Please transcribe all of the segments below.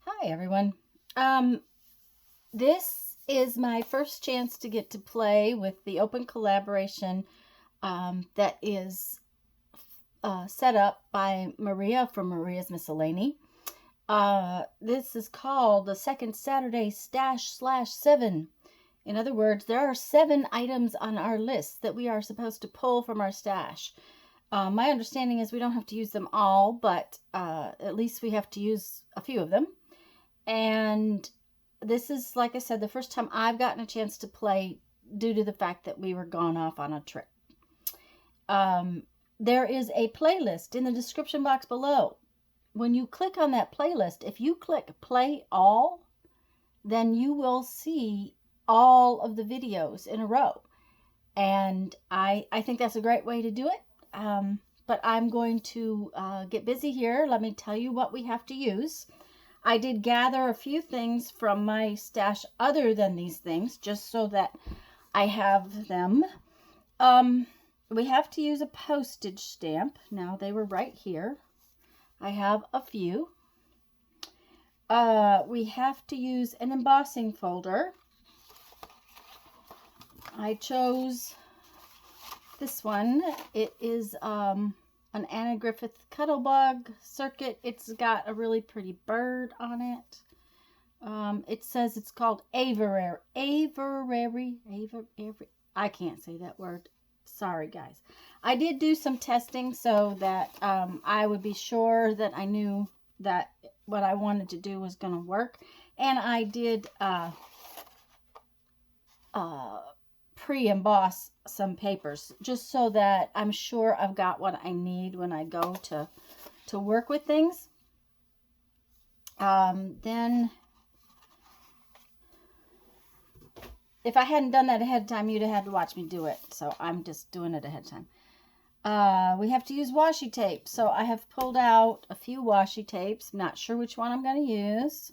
Hi, everyone. Um, this is my first chance to get to play with the open collaboration that is set up by Maria from Maria's Miscellany. This is called the Second Saturday Stash/7. In other words, there are 7 items on our list that we are supposed to pull from our stash. My understanding is we don't have to use them all, but at least we have to use a few of them. And this is, like I said, the first time I've gotten a chance to play due to the fact that we were gone off on a trip. There is a playlist in the description box below. When you click on that playlist, if you click play all, then you will see all of the videos in a row. And I think that's a great way to do it. But I'm going to get busy here. Let me tell you what we have to use. I did gather a few things from my stash other than these things, just so that I have them. We have to use a postage stamp. Now, they were right here. I have a few. We have to use an embossing folder. I chose this one. It is an Anna Griffith Cuttlebug circuit. It's got a really pretty bird on it. It says it's called Averary. I can't say that word. Sorry, guys. I did do some testing so that I would be sure that I knew that what I wanted to do was going to work. And I did pre-emboss some papers just so that I'm sure I've got what I need when I go to work with things. Then if I hadn't done that ahead of time, you'd have had to watch me do it. So I'm just doing it ahead of time. We have to use washi tape. So I have pulled out a few washi tapes. I'm not sure which one I'm going to use.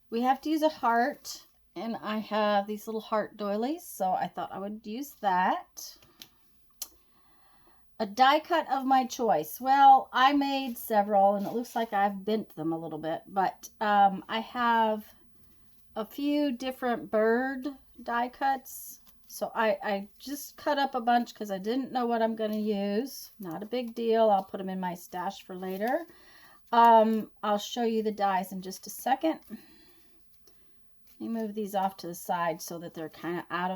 We have to use a heart. And I have these little heart doilies, so I thought I would use that. A die cut of my choice. Well, I made several, and it looks like I've bent them a little bit, but I have a few different bird die cuts. So I just cut up a bunch because I didn't know what I'm going to use. Not a big deal. I'll put them in my stash for later. I'll show you the dies in just a second. Let me move these off to the side so that they're kind of out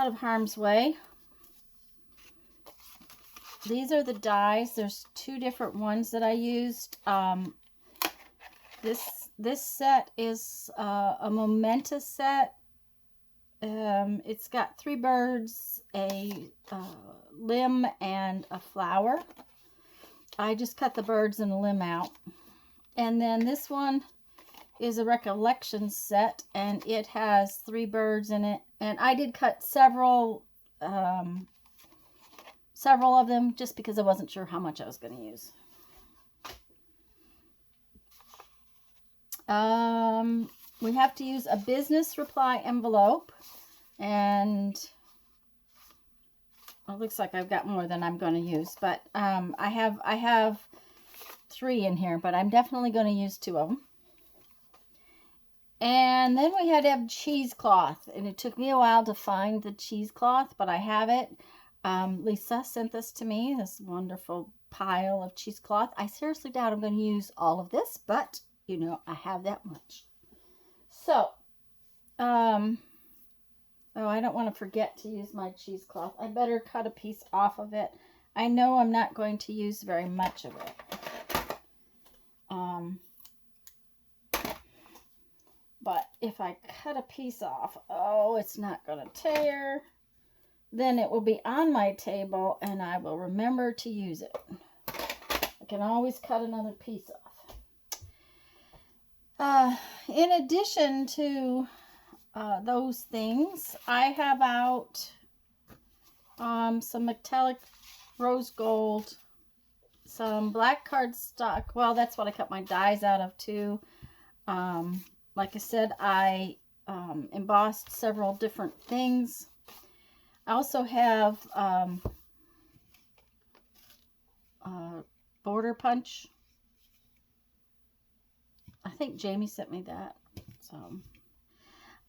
of harm's way. These are the dies. There's 2 different ones that I used. This set is a Momentous set. It's got 3 birds, a limb, and a flower. I just cut the birds and the limb out. And then this one is a recollection set, and it has 3 birds in it, and I did cut several of them just because I wasn't sure how much I was going to use. We have to use a business reply envelope, and it looks like I've got more than I'm going to use, but I have 3 in here, but I'm definitely going to use 2 of them. And then we had to have cheesecloth, and it took me a while to find the cheesecloth, but I have it. Lisa sent this to me, this wonderful pile of cheesecloth. I seriously doubt I'm going to use all of this, but, you know, I have that much. So, oh, I don't want to forget to use my cheesecloth. I better cut a piece off of it. I know I'm not going to use very much of it. But if I cut a piece off, oh, it's not going to tear. Then it will be on my table, and I will remember to use it. I can always cut another piece off. In addition to those things, I have out some metallic rose gold, some black cardstock. Well, that's what I cut my dies out of too. Like I said, I embossed several different things. I also have border punch I think Jamie sent me that. So,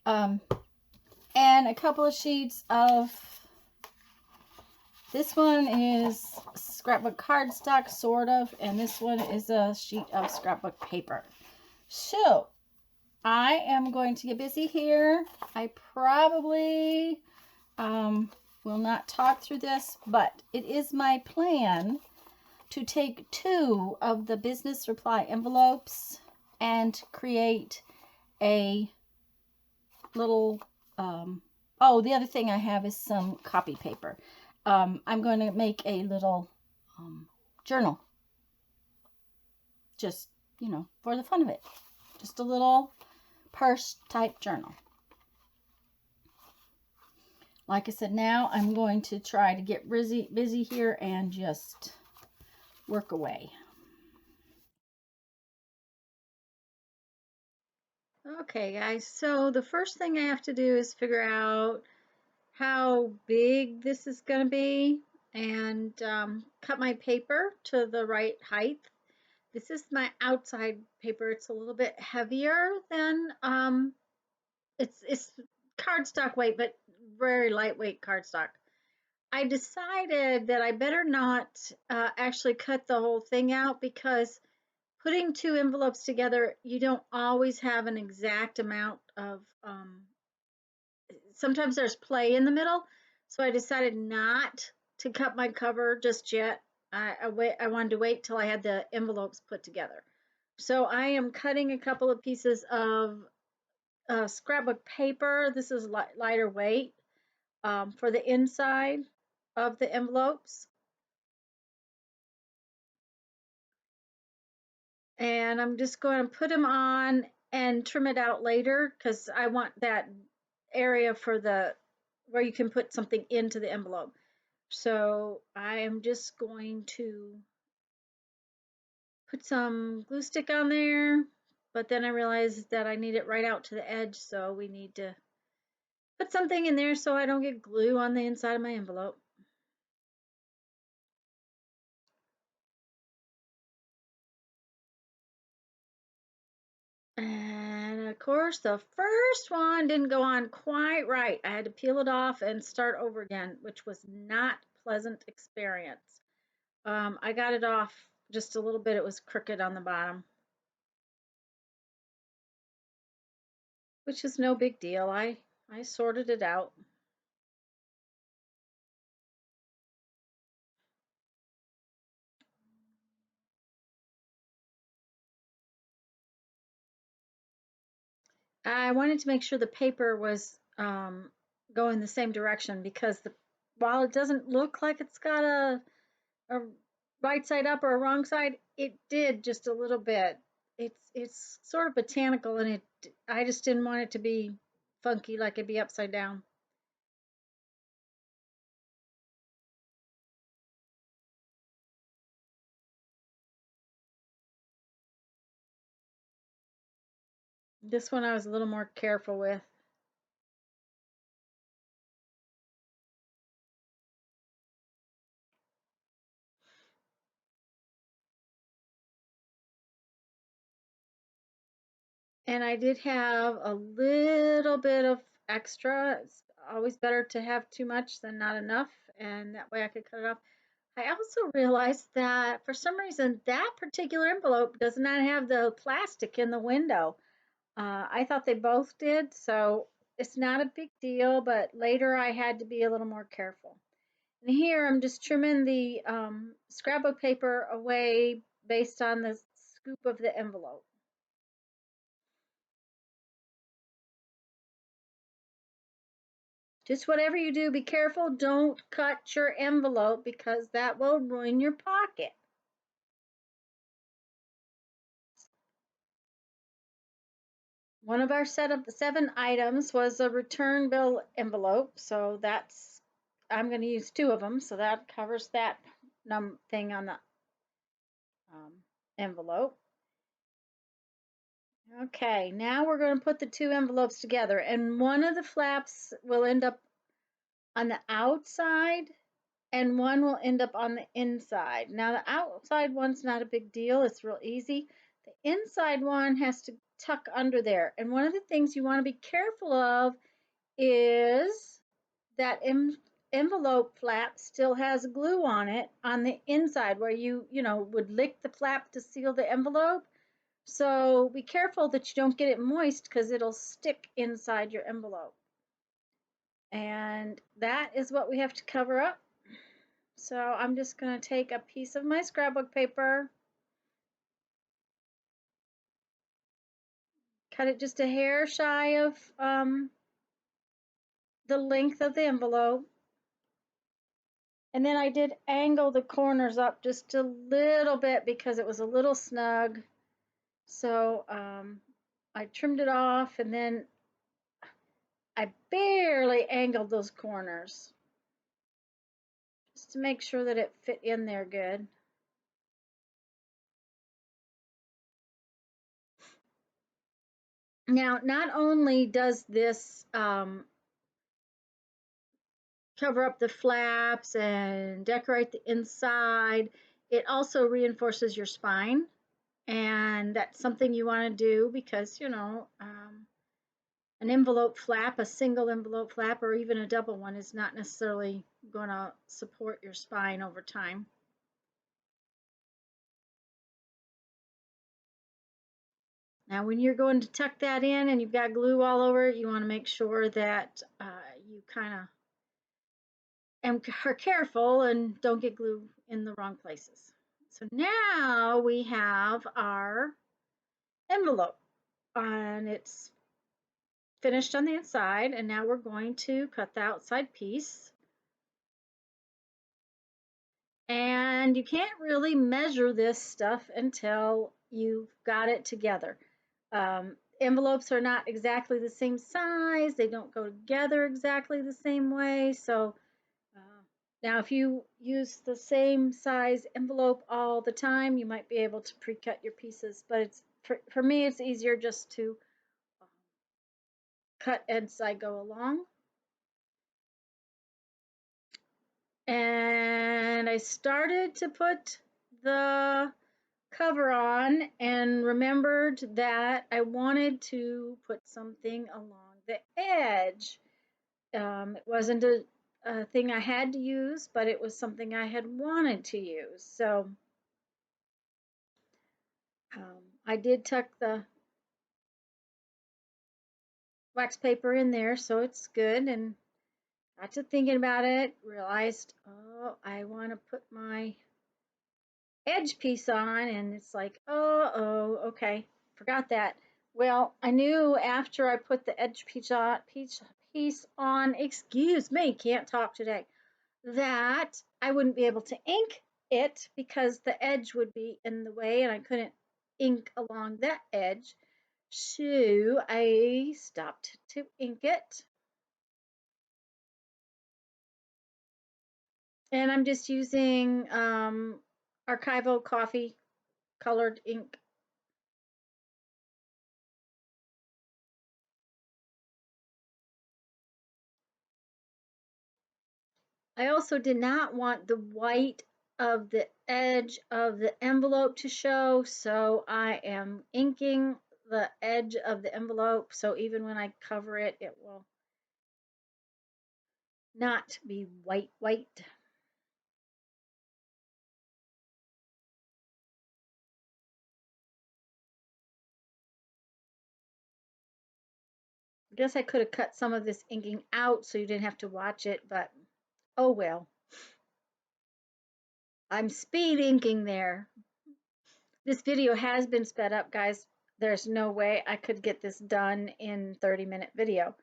and a couple of sheets of, this one is scrapbook cardstock, sort of, and this one is a sheet of scrapbook paper. So, I am going to get busy here. I probably will not talk through this, but it is my plan to take 2 of the business supply envelopes and create a little, oh, the other thing I have is some copy paper. I'm going to make a little journal, just, you know, for the fun of it. Just a little purse type journal. Like I said, now I'm going to try to get busy here and just work away. Okay, guys, so the first thing I have to do is figure out how big this is going to be and cut my paper to the right height. This is my outside paper. It's a little bit heavier than, it's cardstock weight, but very lightweight cardstock. I decided that I better not actually cut the whole thing out, because putting 2 envelopes together, you don't always have an exact amount of, sometimes there's play in the middle. So I decided not to cut my cover just yet. I wanted to wait till I had the envelopes put together. So I am cutting a couple of pieces of scrapbook paper. This is lighter weight, for the inside of the envelopes. And I'm just going to put them on and trim it out later, because I want that area for the, where you can put something into the envelope. So I am just going to put some glue stick on there, but then I realized that I need it right out to the edge, so we need to put something in there so I don't get glue on the inside of my envelope. And of course, the first one didn't go on quite right. I had to peel it off and start over again, which was not a pleasant experience. I got it off just a little bit. It was crooked on the bottom, which is no big deal. I sorted it out. I wanted to make sure the paper was going the same direction, because while it doesn't look like it's got a right side up or a wrong side, it did just a little bit. It's sort of botanical, and I just didn't want it to be funky, like it'd be upside down. This one I was a little more careful with. And I did have a little bit of extra. It's always better to have too much than not enough, and that way I could cut it off. I also realized that for some reason that particular envelope does not have the plastic in the window. I thought they both did, so it's not a big deal, but later I had to be a little more careful. And here I'm just trimming the scrapbook paper away based on the scoop of the envelope. Just whatever you do, be careful. Don't cut your envelope, because that will ruin your pocket. One of our set of the 7 items was a return bill envelope, so I'm going to use 2 of them, so that covers that thing on the envelope. Okay, now we're going to put the 2 envelopes together, and one of the flaps will end up on the outside and one will end up on the inside. Now the outside one's not a big deal, it's real easy. The inside one has to tuck under there. And one of the things you want to be careful of is that envelope flap still has glue on it on the inside where you would lick the flap to seal the envelope. So be careful that you don't get it moist because it'll stick inside your envelope. And that is what we have to cover up. So I'm just going to take a piece of my scrapbook paper, cut it just a hair shy of the length of the envelope. And then I did angle the corners up just a little bit because it was a little snug. So I trimmed it off, and then I barely angled those corners just to make sure that it fit in there good. Now, not only does this cover up the flaps and decorate the inside, it also reinforces your spine. And that's something you want to do because, an envelope flap, a single envelope flap, or even a double one is not necessarily going to support your spine over time. Now, when you're going to tuck that in and you've got glue all over it, you want to make sure that you kind of are careful and don't get glue in the wrong places. So now we have our envelope, and it's finished on the inside, and now we're going to cut the outside piece. And you can't really measure this stuff until you've got it together. Envelopes are not exactly the same size. They don't go together exactly the same way. So now if you use the same size envelope all the time, you might be able to pre-cut your pieces. But it's for me, it's easier just to cut as I go along. And I started to put the cover on and remembered that I wanted to put something along the edge. It wasn't a thing I had to use, but it was something I had wanted to use. So I did tuck the wax paper in there, so it's good. And got to thinking about it, realized, oh, I want to put my edge piece on, and it's like, oh, okay, forgot that. Well, I knew after I put the edge piece on, excuse me, can't talk today, that I wouldn't be able to ink it because the edge would be in the way and I couldn't ink along that edge. So I stopped to ink it. And I'm just using Archival Coffee colored ink. I also did not want the white of the edge of the envelope to show, so I am inking the edge of the envelope, so even when I cover it, it will not be white. I guess I could have cut some of this inking out so you didn't have to watch it, but oh well. I'm speed inking there. This video has been sped up, guys. There's no way I could get this done in 30-minute video.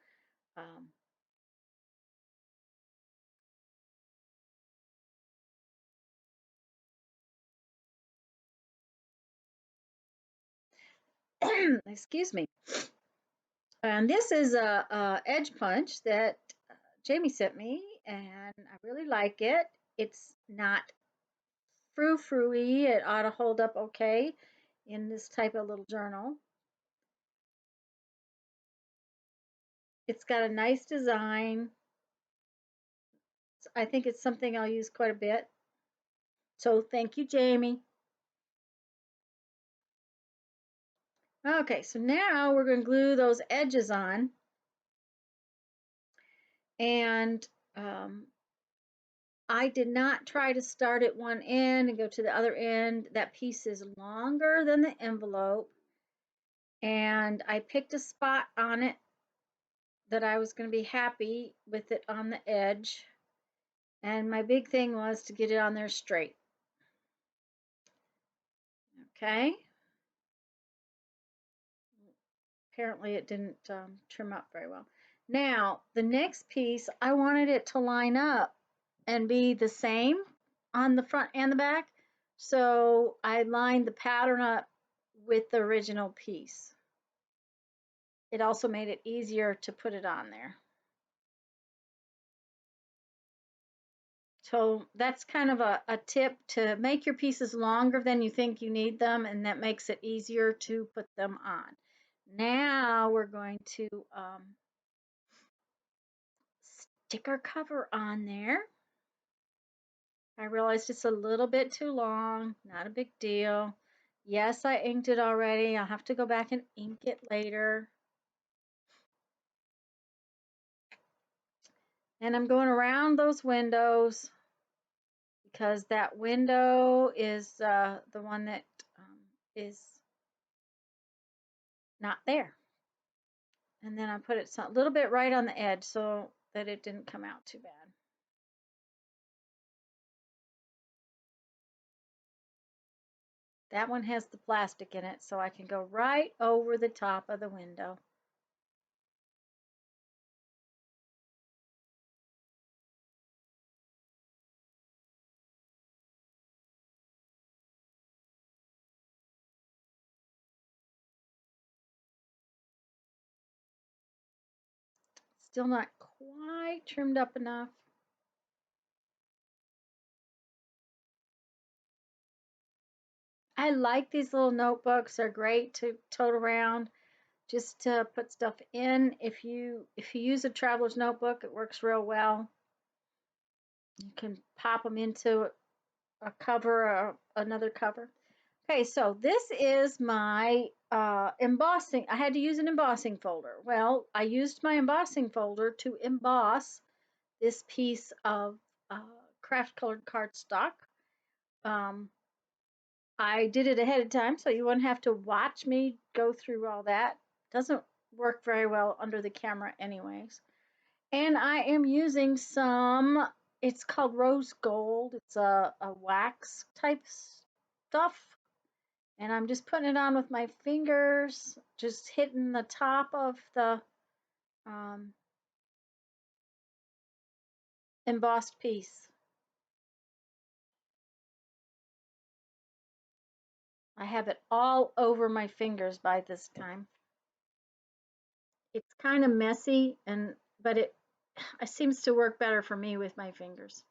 Excuse me. And this is a edge punch that Jamie sent me, and I really like it. It's not frou-frou-y. It ought to hold up okay in this type of little journal. It's got a nice design. I think it's something I'll use quite a bit. So thank you, Jamie. Okay, so now we're going to glue those edges on. And I did not try to start at one end and go to the other end. That piece is longer than the envelope. And I picked a spot on it that I was going to be happy with it on the edge. And my big thing was to get it on there straight. Okay. Apparently it didn't trim up very well. Now, the next piece, I wanted it to line up and be the same on the front and the back. So I lined the pattern up with the original piece. It also made it easier to put it on there. So that's kind of a tip to make your pieces longer than you think you need them, and that makes it easier to put them on. Now we're going to stick our cover on there. I realized it's a little bit too long, not a big deal. Yes, I inked it already. I'll have to go back and ink it later. And I'm going around those windows because that window is the one that is not there. And then I put it a little bit right on the edge so that it didn't come out too bad. That one has the plastic in it, so I can go right over the top of the window. Still not quite trimmed up enough. I like these little notebooks. They're great to tote around, just to put stuff in. If you use a traveler's notebook, it works real well. You can pop them into a cover or another cover. Okay, so this is my embossing. I had to use an embossing folder. Well, I used my embossing folder to emboss this piece of craft colored cardstock. I did it ahead of time so you wouldn't have to watch me go through all that. Doesn't work very well under the camera anyways. And I am using some, it's called rose gold. It's a wax type stuff. And I'm just putting it on with my fingers, just hitting the top of the embossed piece. I have it all over my fingers by this time. It's kind of messy, but it seems to work better for me with my fingers.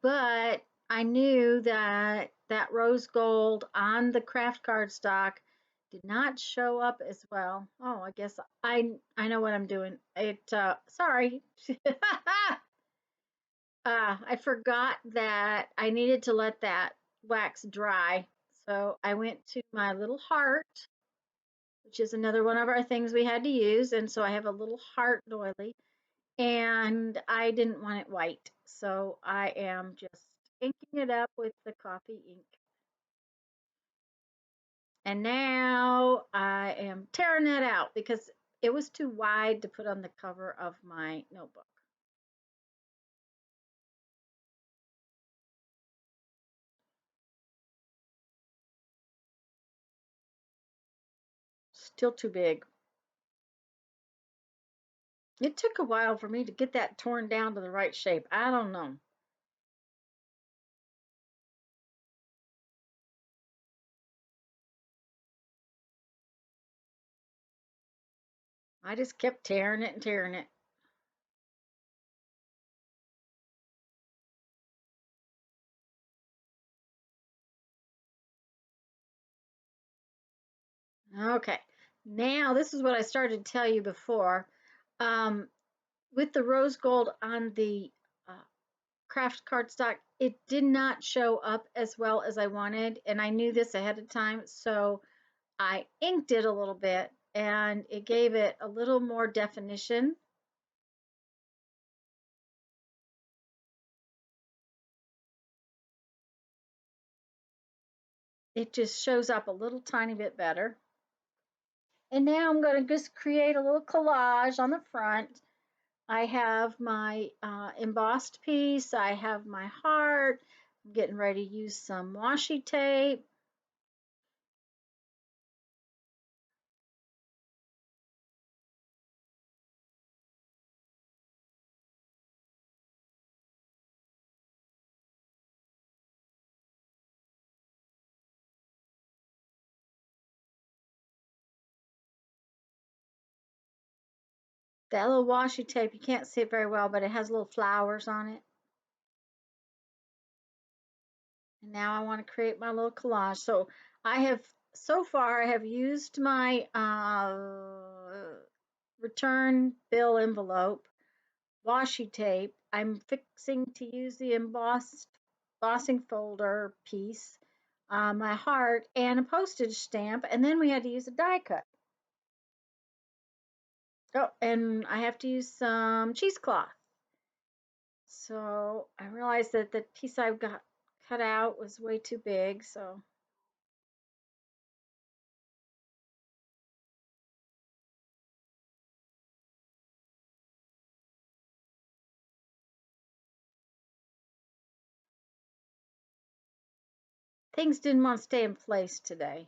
But I knew that that rose gold on the craft cardstock did not show up as well. Oh, I guess I know what I'm doing. Sorry. I forgot that I needed to let that wax dry. So I went to my little heart, which is another one of our things we had to use. And so I have a little heart doily, and I didn't want it white. So I am just inking it up with the coffee ink. And now I am tearing that out because it was too wide to put on the cover of my notebook. Still too big. It took a while for me to get that torn down to the right shape. I don't know. I just kept tearing it and tearing it. Okay. Now, this is what I started to tell you before. Um, with the rose gold on the uh, craft cardstock, it did not show up as well as I wanted, and I knew this ahead of time, so I inked it a little bit and it gave it a little more definition. It just shows up a little tiny bit better. And now I'm going to just create a little collage on the front. I have my embossed piece. I have my heart. I'm getting ready to use some washi tape. That little washi tape, you can't see it very well, but it has little flowers on it. And now I want to create my little collage. So so far I have used my return bill envelope, washi tape. I'm fixing to use the embossing folder piece, my heart, and a postage stamp. And then we had to use a die cut. Oh, and I have to use some cheesecloth. So I realized that the piece I've got cut out was way too big, so things didn't want to stay in place today.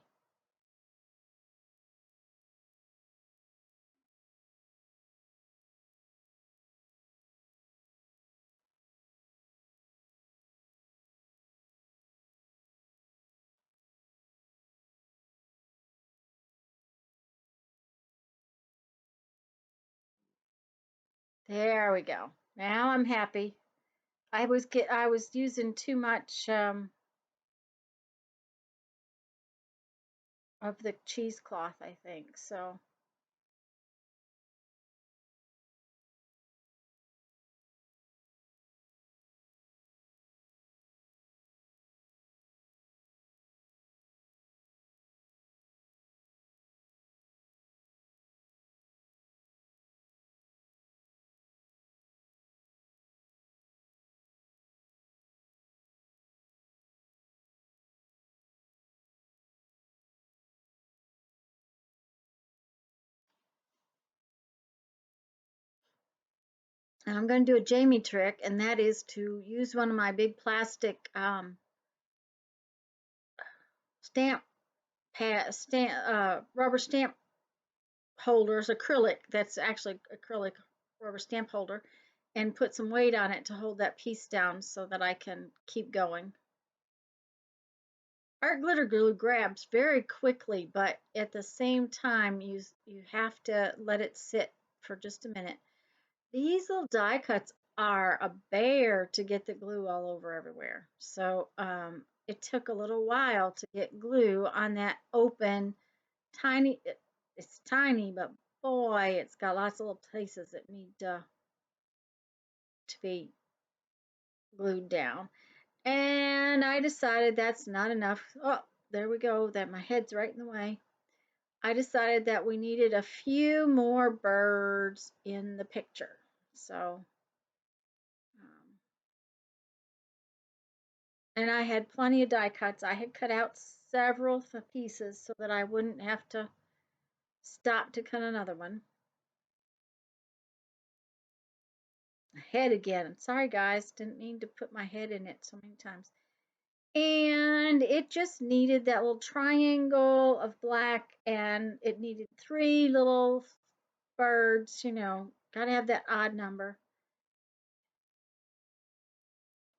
There we go. Now I'm happy. I was using too much of the cheesecloth, I think. So and I'm going to do a Jamie trick, and that is to use one of my big plastic stamp rubber stamp holders, acrylic, that's actually acrylic rubber stamp holder, and put some weight on it to hold that piece down so that I can keep going. Art glitter glue grabs very quickly, but at the same time, you have to let it sit for just a minute. These little die cuts are a bear to get the glue all over everywhere. So it took a little while to get glue on that open, tiny, it's tiny, but boy, it's got lots of little places that need to be glued down. And I decided that's not enough. Oh, there we go, that my head's right in the way. I decided that we needed a few more birds in the picture. So and I had plenty of die cuts. I had cut out several pieces so that I wouldn't have to stop to cut another one. Head again. Sorry guys, didn't mean to put my head in it so many times. And it just needed that little triangle of black, and it needed 3 little birds, gotta have that odd number.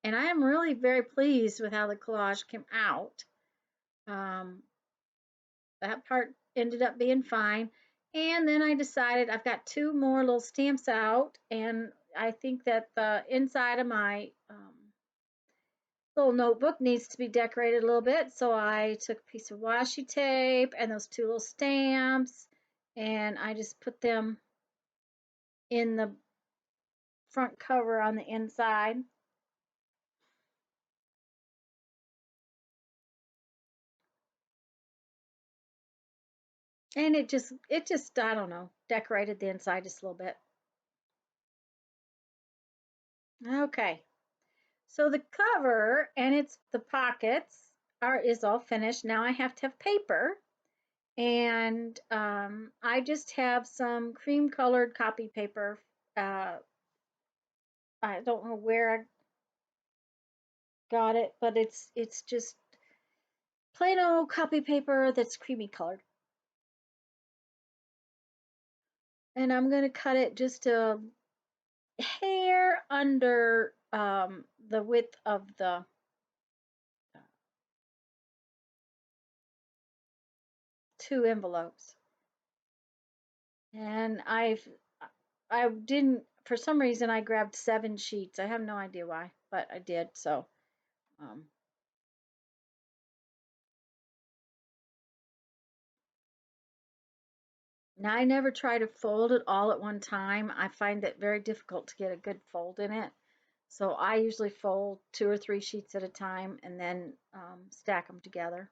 And I am really very pleased with how the collage came out. Um, that part ended up being fine. And then I decided I've got 2 more little stamps out, and I think that the inside of my little notebook needs to be decorated a little bit. So I took a piece of washi tape and those 2 little stamps, and I just put them in the front cover on the inside. And it just, I don't know, decorated the inside just a little bit. Okay. So the cover and it's the pockets is all finished. Now I have to have paper, and I just have some cream colored copy paper. Uh, I don't know where I got it, but it's just plain old copy paper that's creamy colored. And I'm gonna cut it just a hair under the width of the two envelopes. And I didn't, for some reason I grabbed 7 sheets. I have no idea why, but I did. So um, now I never try to fold it all at one time. I find it very difficult to get a good fold in it. So I usually fold 2 or 3 sheets at a time and then stack them together.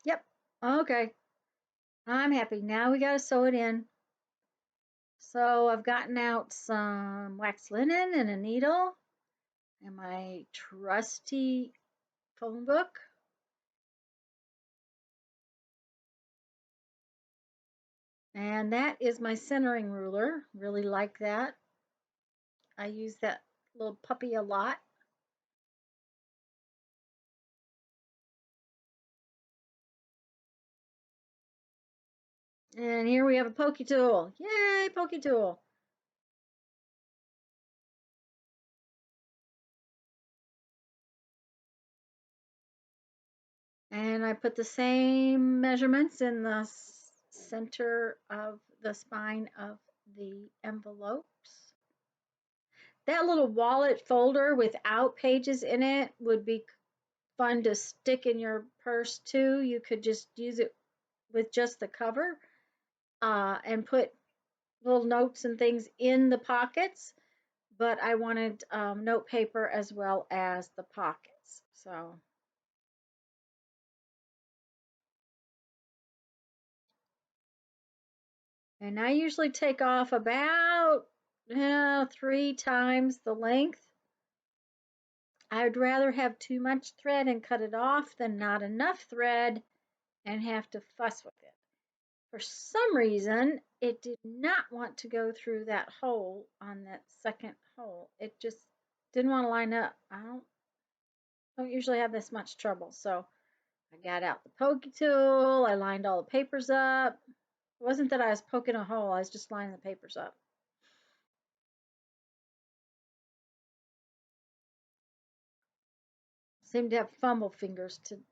Yep. Okay. I'm happy. Now we got to sew it in. So I've gotten out some wax linen and a needle and my trusty phone book. And that is my centering ruler. Really like that. I use that little puppy a lot. And here we have a pokey tool. Yay, pokey tool. And I put the same measurements in the center of the spine of the envelopes. That little wallet folder without pages in it would be fun to stick in your purse too. You could just use it with just the cover and put little notes and things in the pockets, but I wanted note paper as well as the pockets. So, and I usually take off about 3 times the length. I'd rather have too much thread and cut it off than not enough thread and have to fuss with it. For some reason, it did not want to go through that hole on that second hole. It just didn't want to line up. I don't usually have this much trouble. So I got out the pokey tool. I lined all the papers up. It wasn't that I was poking a hole. I was just lining the papers up. Seemed to have fumble fingers today.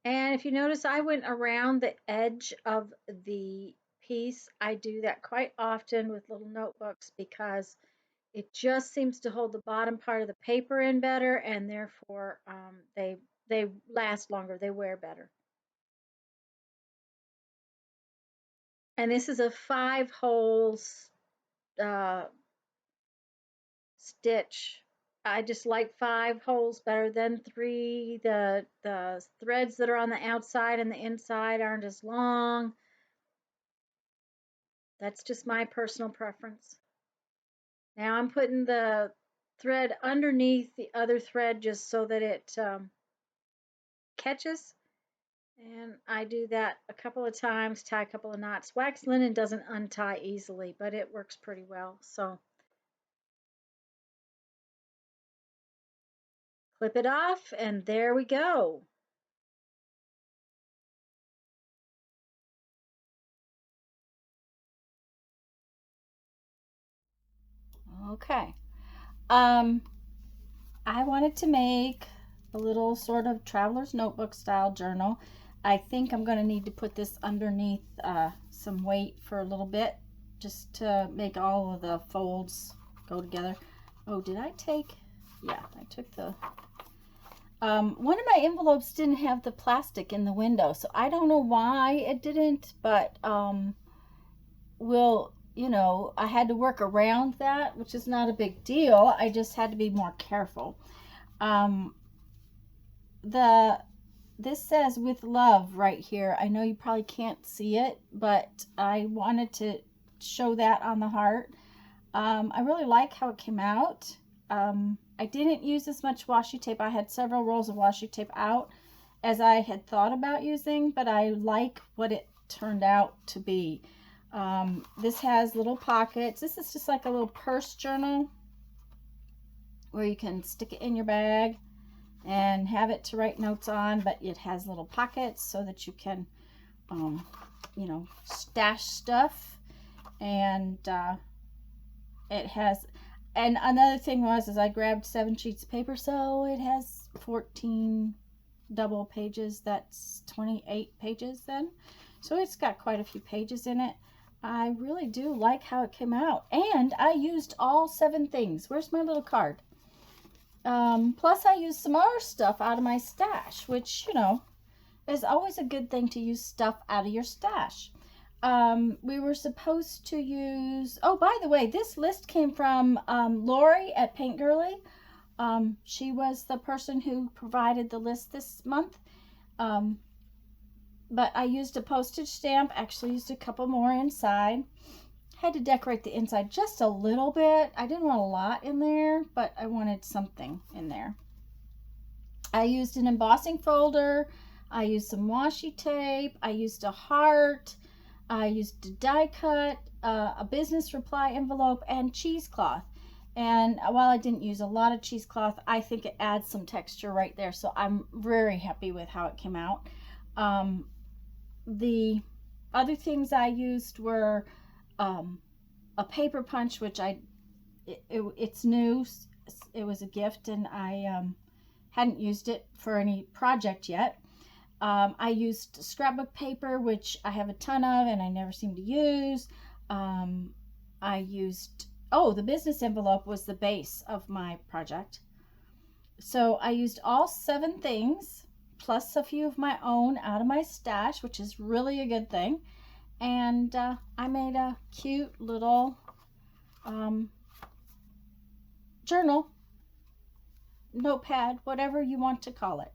And if you notice, I went around the edge of the piece. I do that quite often with little notebooks because it just seems to hold the bottom part of the paper in better, and therefore they last longer. They wear better. And this is a 5 holes uh, stitch. I just like 5 holes better than 3. The threads that are on the outside and the inside aren't as long. That's just my personal preference. Now I'm putting the thread underneath the other thread just so that it catches. And I do that a couple of times, tie a couple of knots. Wax linen doesn't untie easily, but it works pretty well. So clip it off, and there we go. Okay. Um, I wanted to make a little sort of traveler's notebook style journal. I think I'm going to need to put this underneath some weight for a little bit just to make all of the folds go together. Oh, did I take? Yeah, I took the. One of my envelopes didn't have the plastic in the window, so I don't know why it didn't, but we'll you know, I had to work around that, which is not a big deal. I just had to be more careful. Um, this says with love right here. I know you probably can't see it, but I wanted to show that on the heart. I really like how it came out. I didn't use as much washi tape. I had several rolls of washi tape out as I had thought about using, but I like what it turned out to be. This has little pockets. This is just like a little purse journal where you can stick it in your bag and have it to write notes on, but it has little pockets so that you can, you know, stash stuff. And it has, and another thing was, is I grabbed 7 sheets of paper, so it has 14 double pages. That's 28 pages then. So it's got quite a few pages in it. I really do like how it came out. And I used all 7 things. Where's my little card? Plus I used some more stuff out of my stash, which, you know, is always a good thing to use stuff out of your stash. We were supposed to use, oh, by the way, this list came from Lori at Paint Girly. She was the person who provided the list this month. But I used a postage stamp, actually used a couple more inside. Had to decorate the inside just a little bit. I didn't want a lot in there, but I wanted something in there. I used an embossing folder. I used some washi tape. I used a heart. I used a die cut, a business reply envelope, and cheesecloth. And while I didn't use a lot of cheesecloth, I think it adds some texture right there. So I'm very happy with how it came out. The other things I used were a paper punch, which it's new. It was a gift, and I hadn't used it for any project yet. I used scrapbook paper, which I have a ton of and I never seem to use. I used, oh, the business envelope was the base of my project. So I used all 7 things, plus a few of my own out of my stash, which is really a good thing. And I made a cute little journal, notepad, whatever you want to call it.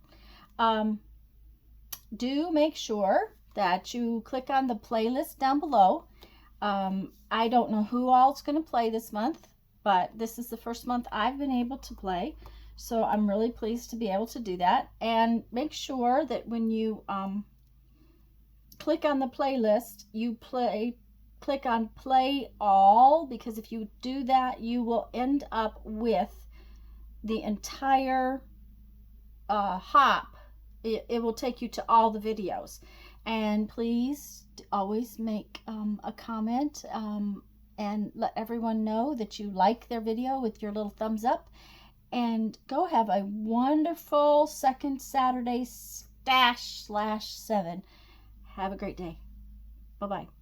Do make sure that you click on the playlist down below. I don't know who all's going to play this month, but this is the first month I've been able to play. So I'm really pleased to be able to do that. And make sure that when you click on the playlist, you click on play all, because if you do that, you will end up with the entire hop. It will take you to all the videos. And please always make a comment and let everyone know that you like their video with your little thumbs up. And go have a wonderful second Saturday stash /7. Have a great day. Bye-bye.